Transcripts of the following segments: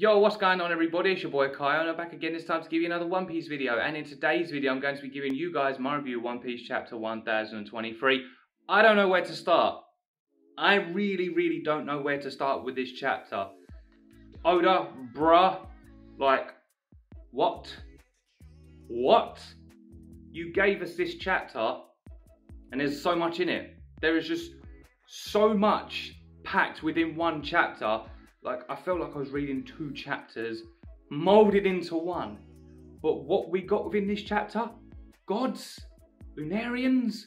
Yo, what's going on everybody? It's your boy KAIO and I'm back again this time to give you another One Piece video. And in today's video I'm going to be giving you guys my review of One Piece chapter 1023. I don't know where to start. I really don't know where to start with this chapter. Oda, bruh, like, what? What? You gave us this chapter and there's so much in it. There is just so much packed within one chapter. Like, I felt like I was reading two chapters molded into one. But what we got within this chapter? Gods, Lunarians,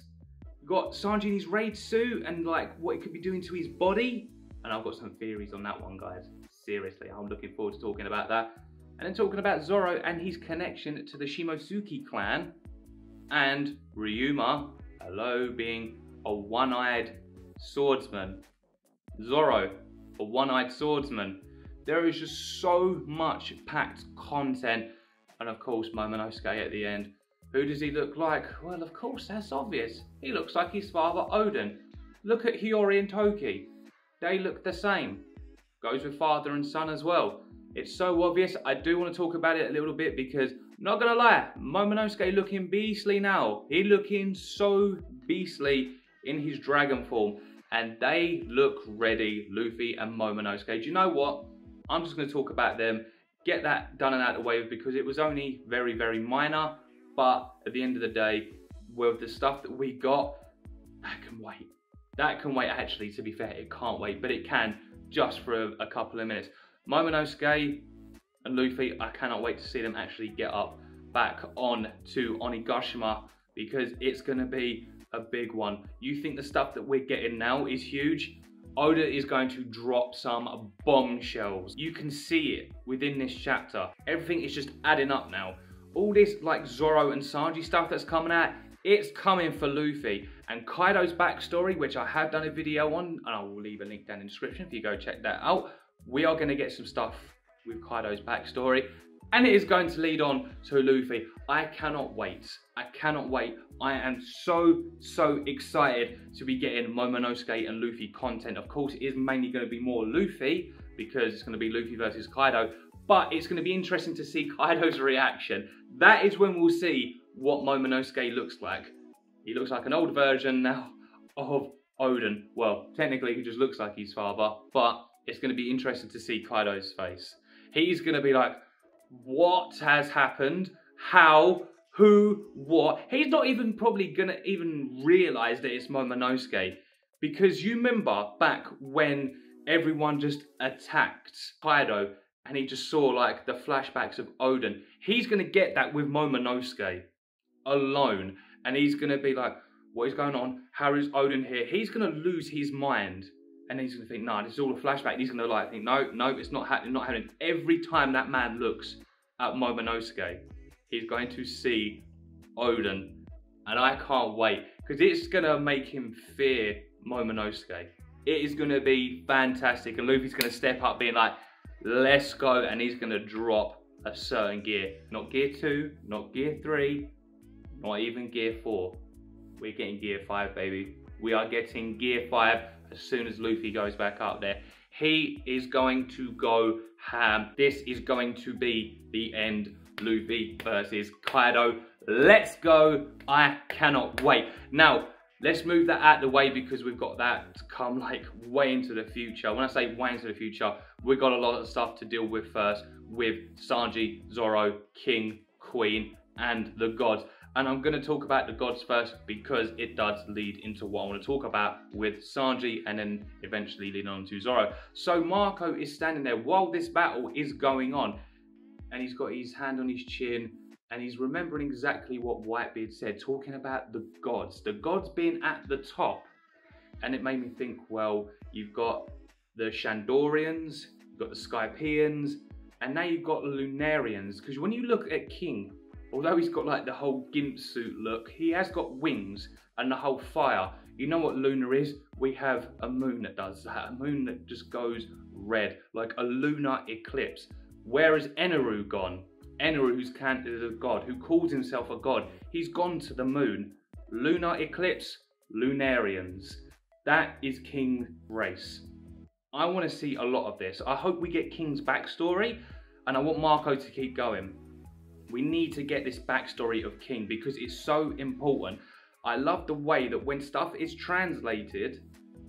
we got Sanji in his raid suit and like what it could be doing to his body. And I've got some theories on that one, guys. Seriously, I'm looking forward to talking about that. And then talking about Zoro and his connection to the Shimotsuki clan. And Ryuma, hello, being a one-eyed swordsman. Zoro, a one-eyed swordsman. There is just so much packed content. And of course Momonosuke at the end. Who does he look like? Well, of course, that's obvious. He looks like his father Odin. Look at Hiyori and Toki. They look the same. Goes with father and son as well. It's so obvious. I do want to talk about it a little bit because, not gonna lie, Momonosuke looking beastly now. He looking so beastly in his dragon form. And they look ready, Luffy and Momonosuke. Do you know what? I'm just going to talk about them, get that done and out of the way because it was only very minor. But at the end of the day, with the stuff that we got, that can wait. That can wait actually, to be fair. It can't wait, but it can just for a couple of minutes. Momonosuke and Luffy, I cannot wait to see them actually get up back on to Onigashima because it's going to be a big one. You think the stuff that we're getting now is huge? Oda is going to drop some bombshells. You can see it within this chapter. Everything is just adding up now. All this like Zoro and Sanji stuff that's coming out, it's coming for Luffy. And Kaido's backstory, which I have done a video on, and I will leave a link down in the description if you go check that out. We are going to get some stuff with Kaido's backstory. And it is going to lead on to Luffy. I cannot wait. I cannot wait. I am so excited to be getting Momonosuke and Luffy content. Of course, it is mainly going to be more Luffy because it's going to be Luffy versus Kaido. But it's going to be interesting to see Kaido's reaction. That is when we'll see what Momonosuke looks like. He looks like an old version now of Odin. Well, technically he just looks like his father. But it's going to be interesting to see Kaido's face. He's going to be like, what has happened? How? Who? What? He's not even probably gonna even realize that it's Momonosuke. Because you remember back when everyone just attacked Kaido and he just saw like the flashbacks of Odin. He's gonna get that with Momonosuke alone. And he's gonna be like, what is going on? How is Odin here? He's gonna lose his mind. And he's going to think, nah, this is all a flashback. And he's going to like think, no, it's not happening. Every time that man looks at Momonosuke, he's going to see Odin. And I can't wait. Because it's going to make him fear Momonosuke. It is going to be fantastic. And Luffy's going to step up being like, let's go. And he's going to drop a certain gear. Not gear 2, not gear 3, not even gear 4. We're getting gear 5, baby. We are getting gear 5. As soon as Luffy goes back up there, he is going to go ham. This is going to be the end. Luffy versus Kaido. Let's go. I cannot wait. Now, let's move that out of the way because we've got that to come like way into the future. When I say way into the future, we've got a lot of stuff to deal with first with Sanji, Zoro, King, Queen, and the gods. And I'm going to talk about the gods first because it does lead into what I want to talk about with Sanji and then eventually lead on to Zoro. So Marco is standing there while this battle is going on and he's got his hand on his chin and he's remembering exactly what Whitebeard said, talking about the gods being at the top. And it made me think, well, you've got the Shandorians, you've got the Skypians, and now you've got the Lunarians. Because when you look at King, although he's got like the whole gimp suit look, he has got wings and the whole fire. You know what lunar is? We have a moon that does that. A moon that just goes red, like a lunar eclipse. Where has Eneru gone? Eneru, who's counted as a god, who calls himself a god, he's gone to the moon. Lunar eclipse, Lunarians. That is King's race. I want to see a lot of this. I hope we get King's backstory, and I want Marco to keep going. We need to get this backstory of King because it's so important. I love the way that when stuff is translated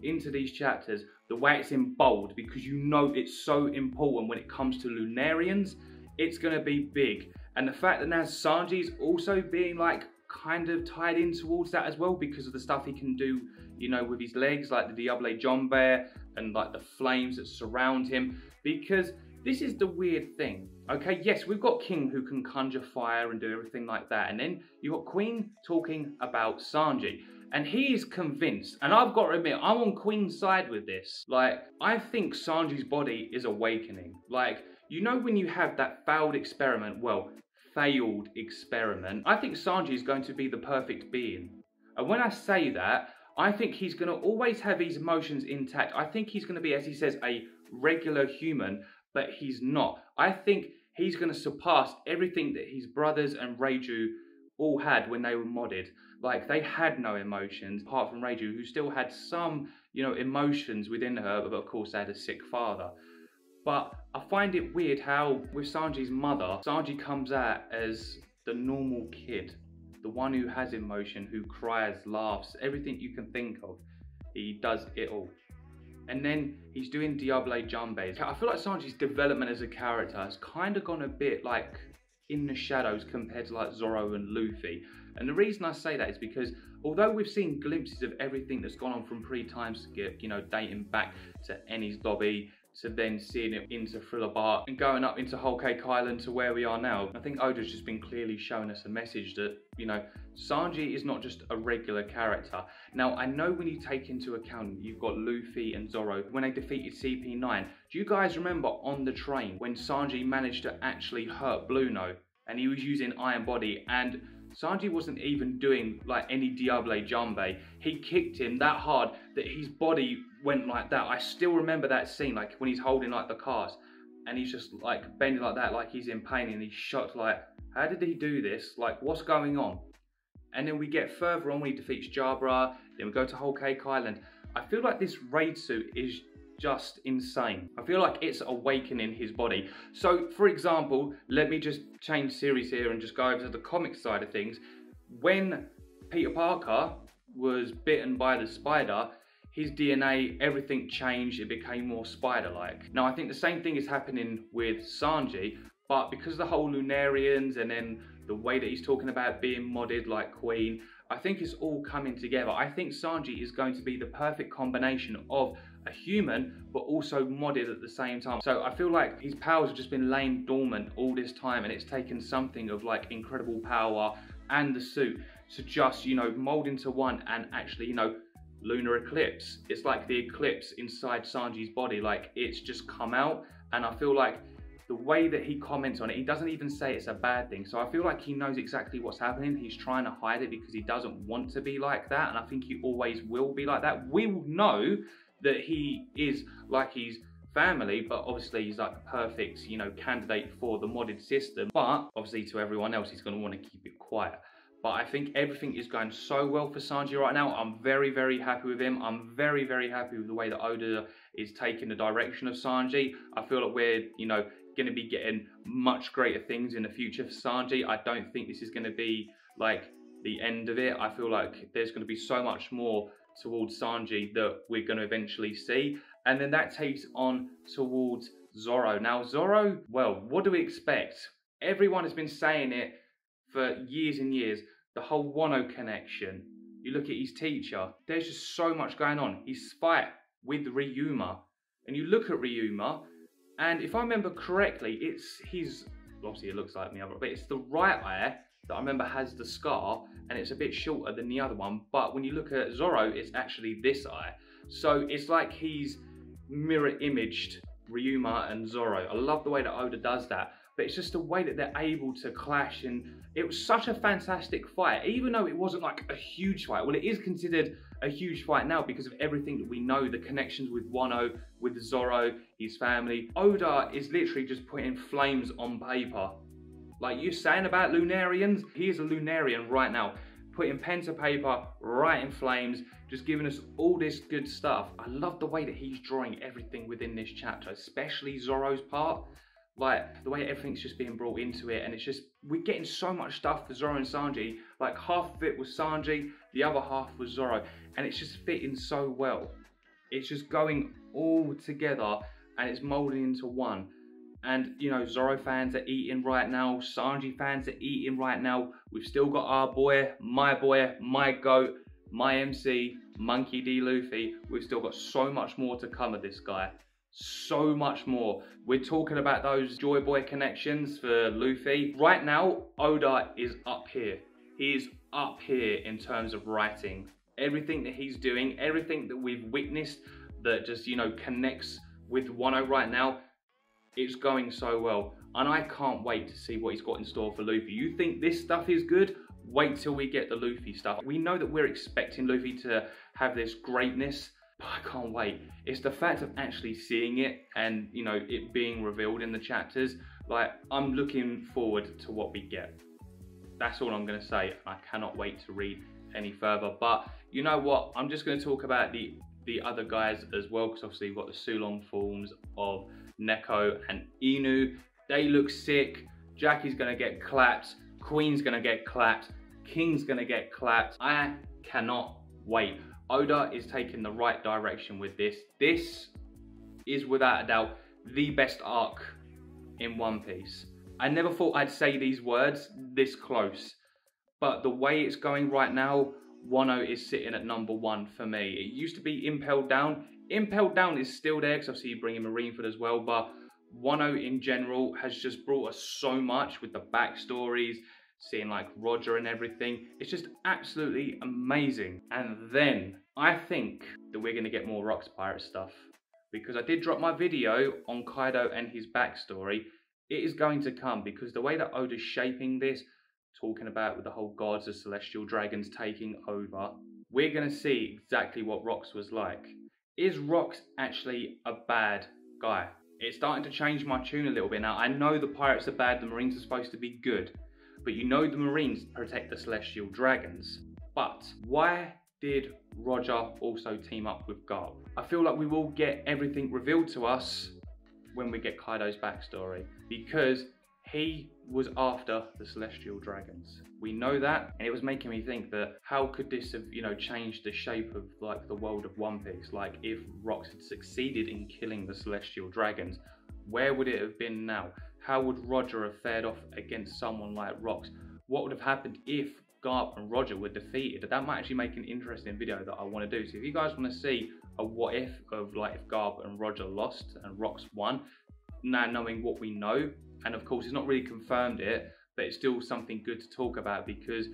into these chapters, the way it's in bold, because you know it's so important when it comes to Lunarians. It's going to be big. And the fact that now Sanji's also being like kind of tied in towards that as well because of the stuff he can do, you know, with his legs, like the Diable Jombe and like the flames that surround him. Because this is the weird thing. Okay, yes, we've got King who can conjure fire and do everything like that. And then you've got Queen talking about Sanji. And he is convinced, and I've got to admit, I'm on Queen's side with this. Like, I think Sanji's body is awakening. Like, you know when you have that failed experiment, well, failed experiment, I think Sanji is going to be the perfect being. And when I say that, I think he's going to always have his emotions intact. I think he's going to be, as he says, a regular human, but he's not. I think he's going to surpass everything that his brothers and Reiju all had when they were modded. Like, they had no emotions, apart from Reiju, who still had some, you know, emotions within her, but of course they had a sick father. But I find it weird how, with Sanji's mother, Sanji comes out as the normal kid. The one who has emotion, who cries, laughs, everything you can think of. He does it all. And then he's doing Diable Jambes. I feel like Sanji's development as a character has kind of gone a bit like in the shadows compared to like Zoro and Luffy. And the reason I say that is because although we've seen glimpses of everything that's gone on from pre-time skip, you know, dating back to Enies Lobby, to then seeing it into Thriller Bar and going up into Whole Cake Island to where we are now. I think Oda's just been clearly showing us a message that, you know, Sanji is not just a regular character. Now, I know when you take into account you've got Luffy and Zoro, when they defeated CP9, do you guys remember on the train when Sanji managed to actually hurt Blueno and he was using Iron Body and Sanji wasn't even doing like any Diable Jambe. He kicked him that hard that his body went like that. I still remember that scene, like when he's holding like the cast and he's just like bending like that, like he's in pain, and he's shocked like, how did he do this? Like, what's going on? And then we get further on when he defeats Jabra, then we go to Whole Cake Island. I feel like this raid suit is just insane. I feel like it's awakening his body. So, for example, let me just change series here and just go over to the comic side of things. When Peter Parker was bitten by the spider, his DNA, everything changed, it became more spider-like. Now, I think the same thing is happening with Sanji, but because of the whole Lunarians and then the way that he's talking about being modded like Queen, I think it's all coming together. I think Sanji is going to be the perfect combination of a human, but also modded at the same time. So I feel like his powers have just been laying dormant all this time, and it's taken something of like incredible power and the suit to just, you know, mold into one and actually, you know, lunar eclipse. It's like the eclipse inside Sanji's body, like it's just come out, and I feel like the way that he comments on it, he doesn't even say it's a bad thing. So I feel like he knows exactly what's happening. He's trying to hide it because he doesn't want to be like that, and I think he always will be like that. We will know that he is like his family, but obviously he's like the perfect, you know, candidate for the modded system. But obviously to everyone else, he's going to want to keep it quiet. But I think everything is going so well for Sanji right now. I'm very, very happy with him. I'm very, very happy with the way that Oda is taking the direction of Sanji. I feel like we're, you know, going to be getting much greater things in the future for Sanji. I don't think this is going to be like the end of it. I feel like there's going to be so much more towards Sanji that we're going to eventually see. And then that takes on towards Zoro. Now, Zoro, well, what do we expect? Everyone has been saying it for years and years. The whole Wano connection. You look at his teacher. There's just so much going on. His fight with Ryuma. And you look at Ryuma, and if I remember correctly, it's his, obviously it looks like the other, but it's the right eye that I remember has the scar, and it's a bit shorter than the other one. But when you look at Zoro, it's actually this eye. So it's like he's mirror imaged Ryuma and Zoro. I love the way that Oda does that, but it's just the way that they're able to clash, and it was such a fantastic fight, even though it wasn't like a huge fight. Well, it is considered a huge fight now because of everything that we know, the connections with Wano, with Zoro, his family. Oda is literally just putting flames on paper. Like you're saying about Lunarians, he is a Lunarian right now. putting pen to paper, writing flames, just giving us all this good stuff. I love the way that he's drawing everything within this chapter, especially Zoro's part. Like, the way everything's just being brought into it, and it's just, we're getting so much stuff for Zoro and Sanji. Like, half of it was Sanji, the other half was Zoro, and it's just fitting so well. It's just going all together, and it's molding into one. And, you know, Zoro fans are eating right now, Sanji fans are eating right now. We've still got our boy, my goat, my MC, Monkey D. Luffy. We've still got so much more to come of this guy. So much more. We're talking about those Joy Boy connections for Luffy. Right now, Oda is up here. He is up here in terms of writing. Everything that he's doing, everything that we've witnessed that just, you know, connects with Wano right now, it's going so well. And I can't wait to see what he's got in store for Luffy. You think this stuff is good? Wait till we get the Luffy stuff. We know that we're expecting Luffy to have this greatness, but I can't wait. It's the fact of actually seeing it and, you know, it being revealed in the chapters. Like, I'm looking forward to what we get. That's all I'm gonna say. I cannot wait to read any further. But you know what? I'm just gonna talk about the other guys as well, because obviously you've got the Sulong forms of Neko and Inu. They look sick. Jackie's gonna get clapped. Queen's gonna get clapped. King's gonna get clapped. I cannot wait. Oda is taking the right direction with this. This is without a doubt the best arc in One Piece. I never thought I'd say these words this close, but the way it's going right now, Wano is sitting at #1 for me. It used to be Impelled Down. Impelled Down is still there because obviously you bring in Marineford as well, but Wano in general has just brought us so much with the backstories, seeing like Roger and everything. It's just absolutely amazing. And then I think that we're going to get more Rocks Pirate stuff, because I did drop my video on Kaido and his backstory. It is going to come, because the way that Oda's shaping this, talking about with the whole gods, the celestial dragons taking over, we're going to see exactly what Rocks was like. Is Rocks actually a bad guy? It's starting to change my tune a little bit now. I know the pirates are bad, the Marines are supposed to be good, but you know the Marines protect the celestial dragons. But why did Roger also team up with Garp? I feel like we will get everything revealed to us when we get Kaido's backstory, because he was after the celestial dragons. We know that, and it was making me think that how could this have, you know, changed the shape of like the world of One Piece? Like, if Rocks had succeeded in killing the celestial dragons, where would it have been now? How would Roger have fared off against someone like Rocks? What would have happened if Garp and Roger were defeated? That might actually make an interesting video that I want to do. So if you guys want to see a what if of like if Garp and Roger lost and Rocks won, now knowing what we know, and of course it's not really confirmed it, but it's still something good to talk about, because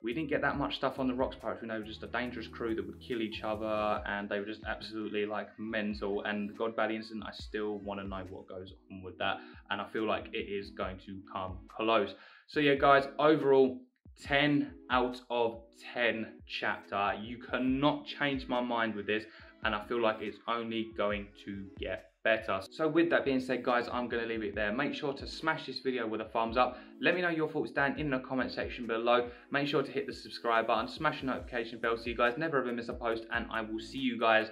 we didn't get that much stuff on the Rocks Pirates. We know just a dangerous crew that would kill each other, and they were just absolutely like mental. And the God Valley incident, I still want to know what goes on with that, and I feel like it is going to come close. So yeah guys, overall 10 out of 10 chapter. You cannot change my mind with this, and I feel like it's only going to get better. So with that being said guys, I'm going to leave it there. Make sure to smash this video with a thumbs up. Let me know your thoughts down in the comment section below. Make sure to hit the subscribe button, smash the notification bell so you guys never ever miss a post, and I will see you guys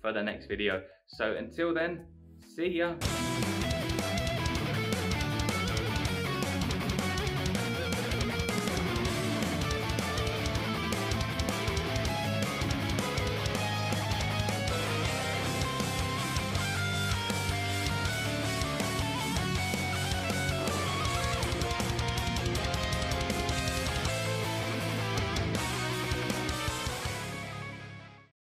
for the next video. So until then, see ya.